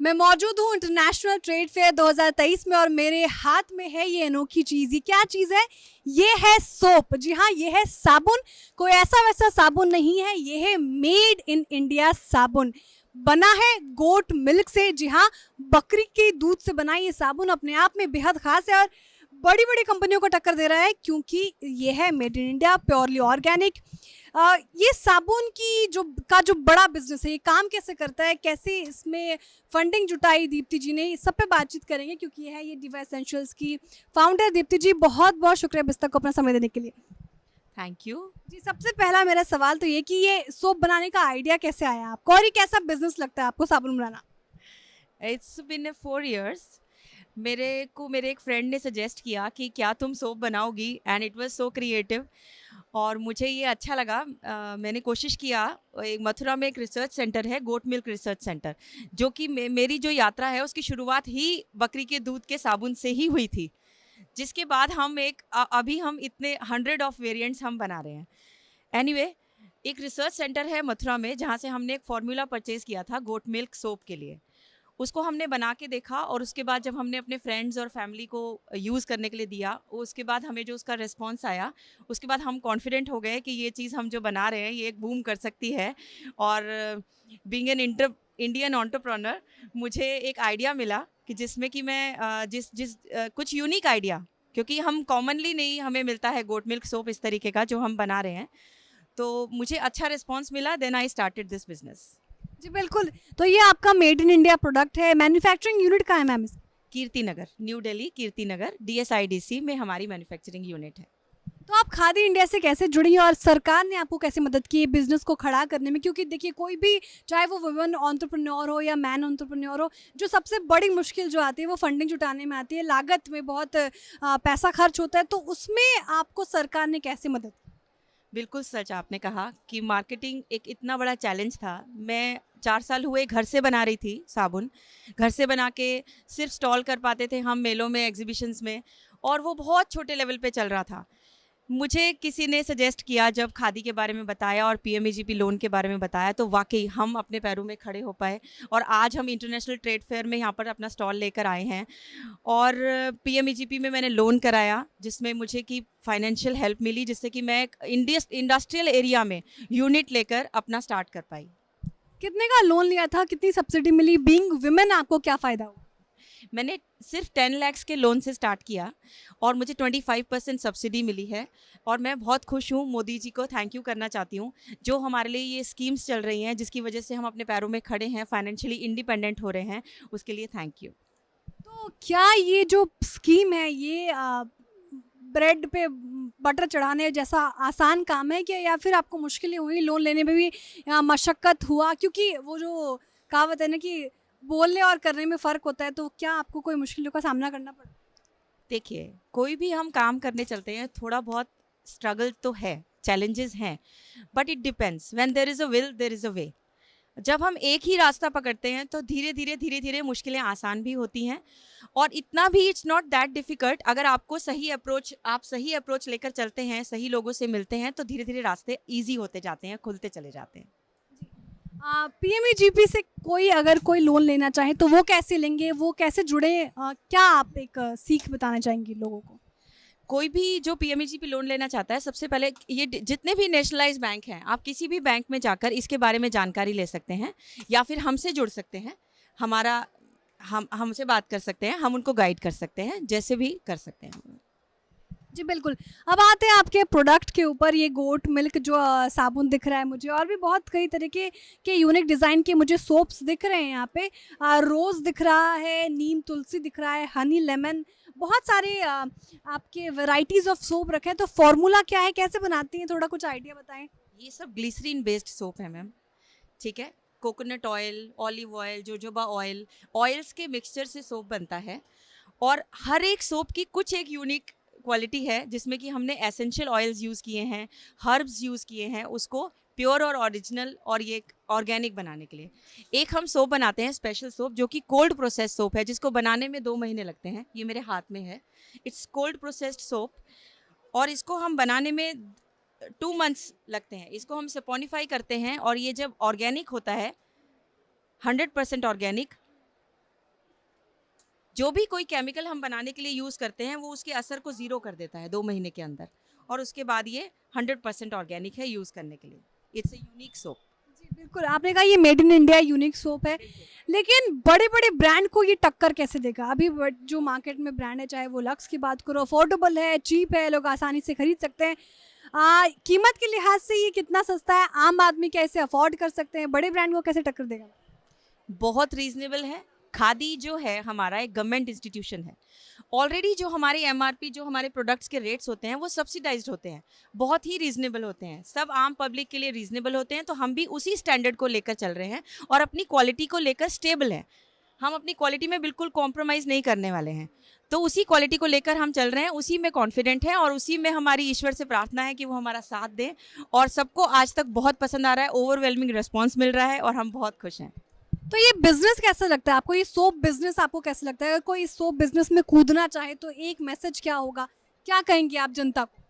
मैं मौजूद हूँ इंटरनेशनल ट्रेड फेयर 2023 में और मेरे हाथ में है ये अनोखी चीज़। ये क्या चीज़ है? ये है सोप। जी हाँ, ये है साबुन। कोई ऐसा वैसा साबुन नहीं है, ये है मेड इन इंडिया साबुन। बना है गोट मिल्क से। जी हाँ, बकरी के दूध से बना ये साबुन अपने आप में बेहद खास है और बड़ी बड़ी कंपनियों को टक्कर दे रहा है क्योंकि ये है made in India, purely organic. ये साबुन की जो बड़ा बिजनेस है, ये काम कैसे करता है, कैसे इसमें फंडिंग जुटाई दीप्ति जी ने, इस सब पे बातचीत करेंगे क्योंकि ये है ये डिवा एसेंशियल्स की फाउंडर। दीप्ति जी, बहुत बहुत शुक्रिया बिस्तर को अपना समय देने के लिए। Thank you. जी, सबसे पहला मेरा सवाल तो ये कि ये सोप बनाने का आइडिया कैसे आया आपको और ये कैसा बिजनेस लगता है आपको साबुन बनाना? It's been 4 years। मेरे को मेरे एक फ्रेंड ने सजेस्ट किया कि क्या तुम सोप बनाओगी, and it was so creative और मुझे ये अच्छा लगा। मैंने कोशिश किया। एक मथुरा में एक रिसर्च सेंटर है, गोट मिल्क रिसर्च सेंटर, जो कि मेरी जो यात्रा है उसकी शुरुआत ही बकरी के दूध के साबुन से ही हुई थी। जिसके बाद हम अभी हम इतने 100 ऑफ वेरिएंट्स हम बना रहे हैं। एनीवे, एक रिसर्च सेंटर है मथुरा में जहाँ से हमने एक फार्मूला परचेज़ किया था गोट मिल्क सोप के लिए। उसको हमने बना के देखा और उसके बाद जब हमने अपने फ्रेंड्स और फैमिली को यूज़ करने के लिए दिया, उसके बाद हमें जो उसका रिस्पॉन्स आया, उसके बाद हम कॉन्फिडेंट हो गए कि ये चीज़ हम जो बना रहे हैं ये एक बूम कर सकती है। और बीइंग एन इंडियन एंटरप्रेन्योर, मुझे एक आइडिया मिला कि जिसमें कि मैं कुछ यूनिक आइडिया, क्योंकि हम कॉमनली नहीं हमें मिलता है गोट मिल्क सोप इस तरीके का जो हम बना रहे हैं, तो मुझे अच्छा रिस्पॉन्स मिला। Then I started this business. जी बिल्कुल। तो ये आपका मेड इन इंडिया प्रोडक्ट है। मैन्युफैक्चरिंग यूनिट कहाँ है ma'am? Kirti Nagar, New Delhi Kirti Nagar DSIDC में हमारी मैन्युफैक्चरिंग यूनिट है। तो आप खादी इंडिया से कैसे जुड़ी और सरकार ने आपको कैसे मदद की बिजनेस को खड़ा करने में? क्योंकि देखिए, कोई भी, चाहे वो वुमेन एंटरप्रेन्योर हो या मैन एंटरप्रेन्योर हो, जो सबसे बड़ी मुश्किल जो आती है वो फंडिंग जुटाने में आती है। लागत में बहुत पैसा खर्च होता है, तो उसमें आपको सरकार ने कैसे मदद की? बिल्कुल सच आपने कहा कि मार्केटिंग एक इतना बड़ा चैलेंज था। मैं 4 साल हुए घर से बना रही थी साबुन। घर से बना के सिर्फ स्टॉल कर पाते थे हम मेलों में, एग्जीबिशंस में, और वो बहुत छोटे लेवल पे चल रहा था। मुझे किसी ने सजेस्ट किया, जब खादी के बारे में बताया और PMEGP लोन के बारे में बताया, तो वाकई हम अपने पैरों में खड़े हो पाए और आज हम इंटरनेशनल ट्रेड फेयर में यहाँ पर अपना स्टॉल लेकर आए हैं। और PMEGP में मैंने लोन कराया जिसमें मुझे की फाइनेंशियल हेल्प मिली, जिससे कि मैं इंडस्ट्रियल एरिया में यूनिट लेकर अपना स्टार्ट कर पाई। कितने का लोन लिया था, कितनी सब्सिडी मिली? बीइंग वुमेन आपको क्या फ़ायदा हुआ? मैंने सिर्फ 10 lakhs के लोन से स्टार्ट किया और मुझे 25% सब्सिडी मिली है। और मैं बहुत खुश हूँ, मोदी जी को थैंक यू करना चाहती हूँ, जो हमारे लिए ये स्कीम्स चल रही हैं जिसकी वजह से हम अपने पैरों में खड़े हैं, फाइनेंशियली इंडिपेंडेंट हो रहे हैं। उसके लिए थैंक यू। तो क्या ये जो स्कीम है ये ब्रेड पे बटर चढ़ाने जैसा आसान काम है क्या, या फिर आपको मुश्किलें हुई लोन लेने में भी, या मशक्क़त हुआ? क्योंकि वो जो कहावत है ना कि बोलने और करने में फ़र्क होता है, तो क्या आपको कोई मुश्किलों का सामना करना पड़ा? देखिए, कोई भी हम काम करने चलते हैं, थोड़ा बहुत स्ट्रगल तो है, चैलेंजेस हैं, but it depends. When there is a will there is a way. जब हम एक ही रास्ता पकड़ते हैं तो धीरे धीरे मुश्किलें आसान भी होती हैं, और इतना भी इट्स नॉट दैट डिफ़िकल्ट। अगर आपको सही अप्रोच लेकर चलते हैं, सही लोगों से मिलते हैं, तो धीरे धीरे रास्ते ईजी होते जाते हैं, खुलते चले जाते हैं। PMEGP से कोई अगर कोई लोन लेना चाहे तो वो कैसे लेंगे, वो कैसे जुड़े? क्या आप एक सीख बताना चाहेंगी लोगों को? कोई भी जो PMEGP लोन लेना चाहता है, सबसे पहले जितने भी नेशनलाइज बैंक हैं, आप किसी भी बैंक में जाकर इसके बारे में जानकारी ले सकते हैं, या फिर हमसे जुड़ सकते हैं। हमारा हम हमसे बात कर सकते हैं, हम उनको गाइड कर सकते हैं, जैसे भी कर सकते हैं। जी बिल्कुल। अब आते हैं आपके प्रोडक्ट के ऊपर। ये गोट मिल्क जो साबुन दिख रहा है मुझे, और भी बहुत कई तरीके के यूनिक डिज़ाइन के मुझे सोप्स दिख रहे हैं यहाँ पे। रोज़ दिख रहा है, नीम तुलसी दिख रहा है, हनी लेमन, बहुत सारे आपके वैराइटीज़ ऑफ सोप रखे हैं। तो फॉर्मूला क्या है, कैसे बनाती हैं, थोड़ा कुछ आइडिया बताएं। ये सब ग्लिसरीन बेस्ड सोप है मैम। ठीक है, coconut oil, olive oil, jojoba oil, oils के मिक्सचर से सोप बनता है। और हर एक सोप की कुछ एक यूनिक क्वालिटी है, जिसमें कि हमने एसेंशियल ऑयल्स यूज़ किए हैं, हर्ब्स यूज़ किए हैं, उसको प्योर और ओरिजिनल और ये ऑर्गेनिक बनाने के लिए। एक हम सोप बनाते हैं, स्पेशल सोप, जो कि कोल्ड प्रोसेस सोप है, जिसको बनाने में 2 महीने लगते हैं। ये मेरे हाथ में है, इट्स कोल्ड प्रोसेस्ड सोप। और इसको हम बनाने में 2 months लगते हैं। इसको हम सपोनिफाई करते हैं, और ये जब ऑर्गेनिक होता है, 100% ऑर्गेनिक, जो भी कोई केमिकल हम बनाने के लिए यूज़ करते हैं वो उसके असर को ज़ीरो कर देता है 2 महीने के अंदर, और उसके बाद ये 100% ऑर्गेनिक है यूज़ करने के लिए। It's a unique soap. जी बिल्कुल, आपने कहा ये made in India unique soap है, लेकिन बड़े बड़े ब्रांड को ये टक्कर कैसे देगा? अभी जो मार्केट में ब्रांड है, चाहे वो लक्स की बात करो, अफोर्डेबल है, चीप है, लोग आसानी से खरीद सकते हैं। कीमत के लिहाज से ये कितना सस्ता है? आम आदमी क्या इसे अफोर्ड कर सकते हैं? बड़े ब्रांड को कैसे टक्कर देगा? बहुत रीजनेबल है। खादी जो है हमारा एक गवर्नमेंट इंस्टीट्यूशन है। ऑलरेडी जो हमारे एमआरपी, जो हमारे प्रोडक्ट्स के रेट्स होते हैं वो सब्सिडाइज्ड होते हैं, बहुत ही रीजनेबल होते हैं, सब आम पब्लिक के लिए रीजनेबल होते हैं। तो हम भी उसी स्टैंडर्ड को लेकर चल रहे हैं और अपनी क्वालिटी को लेकर स्टेबल हैं। हम अपनी क्वालिटी में बिल्कुल कॉम्प्रोमाइज़ नहीं करने वाले हैं। तो उसी क्वालिटी को लेकर हम चल रहे हैं, उसी में कॉन्फिडेंट है और उसी में हमारी ईश्वर से प्रार्थना है कि वो हमारा साथ दें। और सबको आज तक बहुत पसंद आ रहा है, ओवरवेलमिंग रिस्पॉन्स मिल रहा है और हम बहुत खुश हैं। तो ये बिजनेस कैसा लगता है आपको? ये सोप बिजनेस आपको कैसा लगता है? अगर कोई इस सोप बिजनेस में कूदना चाहे तो एक मैसेज क्या होगा? क्या कहेंगे आप जनता को?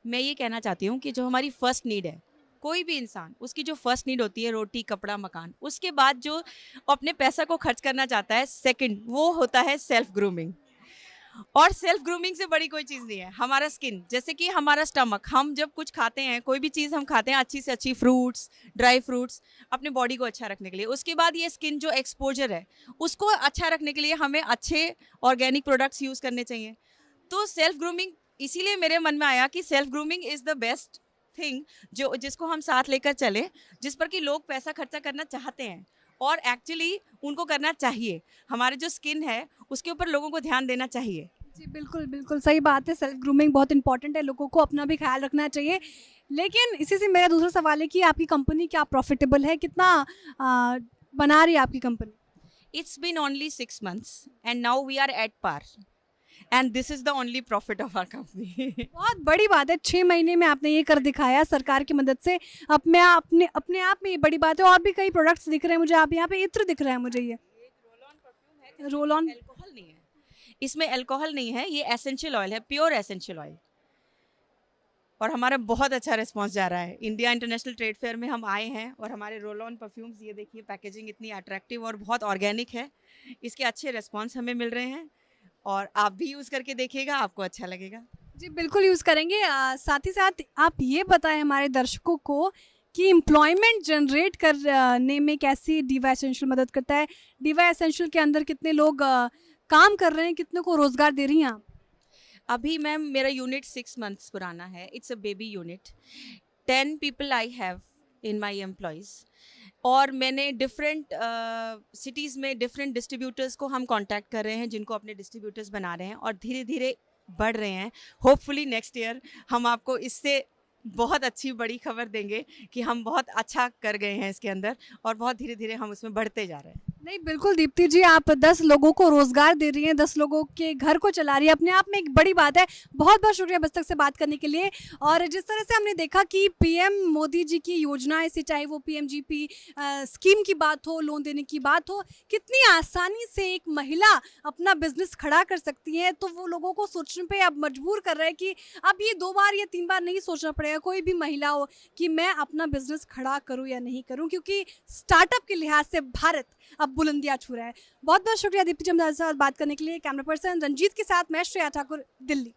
मैं ये कहना चाहती हूँ कि जो हमारी फर्स्ट नीड है, कोई भी इंसान, उसकी जो फर्स्ट नीड होती है रोटी, कपड़ा, मकान, उसके बाद जो अपने पैसा को खर्च करना चाहता है सेकंड, वो होता है सेल्फ ग्रूमिंग। और सेल्फ ग्रूमिंग से बड़ी कोई चीज़ नहीं है। हमारा स्किन, जैसे कि हमारा स्टमक, हम जब कुछ खाते हैं, कोई भी चीज़ हम खाते हैं अच्छी से अच्छी, फ्रूट्स, ड्राई फ्रूट्स, अपने बॉडी को अच्छा रखने के लिए, उसके बाद ये स्किन जो एक्सपोजर है उसको अच्छा रखने के लिए हमें अच्छे ऑर्गेनिक प्रोडक्ट्स यूज़ करने चाहिए। तो सेल्फ ग्रूमिंग इसीलिए मेरे मन में आया कि self grooming is the best thing, जो जिसको हम साथ लेकर चलें, जिस पर कि लोग पैसा खर्चा करना चाहते हैं और एक्चुअली उनको करना चाहिए। हमारे जो स्किन है उसके ऊपर लोगों को ध्यान देना चाहिए। जी बिल्कुल, बिल्कुल सही बात है। सेल्फ ग्रूमिंग बहुत इंपॉर्टेंट है, लोगों को अपना भी ख्याल रखना चाहिए। लेकिन इसी से मेरा दूसरा सवाल है कि आपकी कंपनी क्या प्रॉफिटेबल है? कितना बना रही है आपकी company? It's been only 6 months and now we are at par, and this is the only profit of our company. बहुत बड़ी बात है, 6 महीने में आपने ये कर दिखाया सरकार की मदद से। अपने आप में ये बड़ी बात है। और भी कई प्रोडक्ट्स दिख रहे हैं मुझे, आप यहाँ पे इत्र दिख रहा है मुझे, ये रोल ऑन। अल्कोहल नहीं है इसमें, अल्कोहल नहीं है, ये एसेंशियल ऑयल है, प्योर एसेंशियल ऑयल। और हमारा बहुत अच्छा रिस्पांस जा रहा है। इंडिया इंटरनेशनल ट्रेड फेयर में हम आए हैं और हमारे रोल ऑन परफ्यूम्स, ये देखिए पैकेजिंग इतनी अट्रैक्टिव और बहुत ऑर्गेनिक है, इसके अच्छे रिस्पांस हमें मिल रहे हैं और आप भी यूज़ करके देखिएगा, आपको अच्छा लगेगा। जी बिल्कुल यूज़ करेंगे। साथ ही साथ आप ये बताएं हमारे दर्शकों को कि एम्प्लॉयमेंट जनरेट करने में कैसी डिवा एसेंशियल मदद करता है? डिवा एसेंशियल के अंदर कितने लोग काम कर रहे हैं, कितने को रोज़गार दे रही हैं आप? अभी मैम मेरा यूनिट 6 मंथ्स पुराना है। It's a baby unit. 10 people I have in my employees. और मैंने डिफरेंट सिटीज़ में डिफरेंट डिस्ट्रीब्यूटर्स को हम कांटेक्ट कर रहे हैं, जिनको अपने डिस्ट्रीब्यूटर्स बना रहे हैं और धीरे धीरे बढ़ रहे हैं। होपफुली नेक्स्ट ईयर हम आपको इससे बहुत अच्छी बड़ी खबर देंगे कि हम बहुत अच्छा कर गए हैं इसके अंदर और बहुत धीरे धीरे हम उसमें बढ़ते जा रहे हैं। नहीं बिल्कुल दीप्ति जी, आप 10 लोगों को रोजगार दे रही हैं, 10 लोगों के घर को चला रही है, अपने आप में एक बड़ी बात है। बहुत बहुत शुक्रिया बस तक से बात करने के लिए। और जिस तरह से हमने देखा कि पीएम मोदी जी की योजनाएं से, चाहे वो पीएमजीपी स्कीम की बात हो, लोन देने की बात हो, कितनी आसानी से एक महिला अपना बिजनेस खड़ा कर सकती है, तो वो लोगों को सोचने पे अब मजबूर कर रहा है कि अब ये 2 बार या 3 बार नहीं सोचना पड़ेगा कोई भी महिला हो कि मैं अपना बिजनेस खड़ा करूं या नहीं करूं, क्योंकि स्टार्टअप के लिहाज से भारत अब बुलंदियां छू रहा है। बहुत बहुत शुक्रिया दीप्ति जी हमारे साथ बात करने के लिए। कैमरा पर्सन रंजीत के साथ मैं श्रेया ठाकुर, दिल्ली।